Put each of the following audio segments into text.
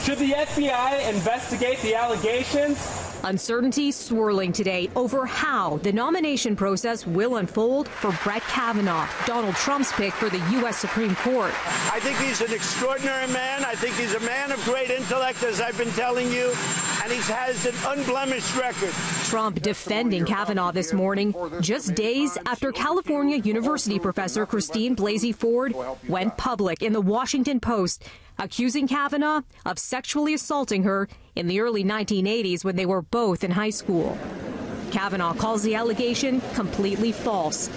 Should the FBI investigate the allegations? Uncertainty swirling today over how the nomination process will unfold for Brett Kavanaugh, Donald Trump's pick for the U.S. Supreme Court. I think he's an extraordinary man. I think he's a man of great intellect, as I've been telling you, and he has an unblemished record. Trump defending Kavanaugh this morning, just days after California University professor Christine Blasey Ford went public in the Washington Post, accusing Kavanaugh of sexually assaulting her in the early 1980s when they were both in high school. Kavanaugh calls the allegation completely false.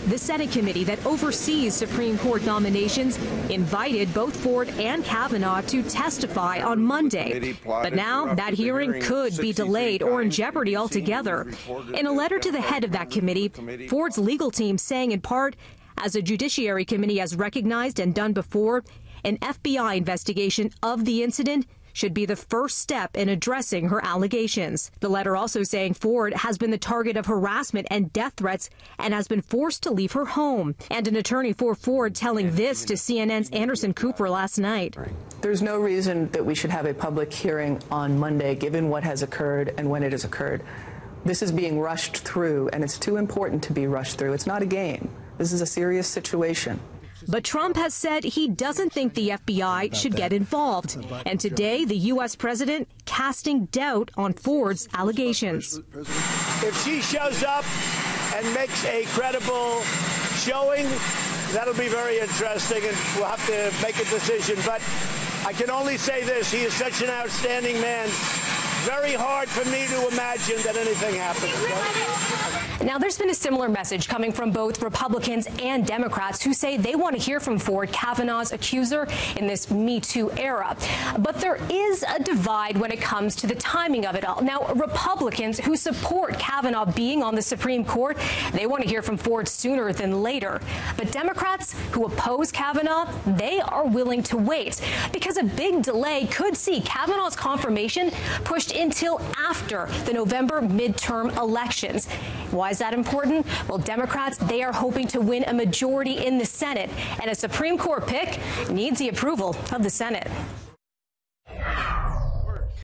The Senate committee that oversees Supreme Court nominations invited both Ford and Kavanaugh to testify on Monday. But now that hearing could be delayed or in jeopardy altogether. In a letter to the head of that committee, Ford's legal team saying in part, as the Judiciary Committee has recognized and done before, an FBI investigation of the incident should be the first step in addressing her allegations. The letter also saying Ford has been the target of harassment and death threats and has been forced to leave her home. And an attorney for Ford telling this to CNN's Anderson Cooper last night. There's no reason that we should have a public hearing on Monday, given what has occurred and when it has occurred. This is being rushed through, and it's too important to be rushed through. It's not a game. This is a serious situation. But Trump has said he doesn't think the FBI should get involved. And today, the U.S. president casting doubt on Ford's allegations. If she shows up and makes a credible showing, that'll be very interesting, and we'll have to make a decision. But I can only say this, he is such an outstanding man. Very hard for me to imagine that anything happens. Now, there's been a similar message coming from both Republicans and Democrats who say they want to hear from Ford, Kavanaugh's accuser, in this Me Too era. But there is a divide when it comes to the timing of it all. Now, Republicans who support Kavanaugh being on the Supreme Court, they want to hear from Ford sooner than later. But Democrats who oppose Kavanaugh, they are willing to wait because a big delay could see Kavanaugh's confirmation pushed until after the November midterm elections. Why is that important? Well, Democrats, they are hoping to win a majority in the Senate, and a Supreme Court pick needs the approval of the Senate.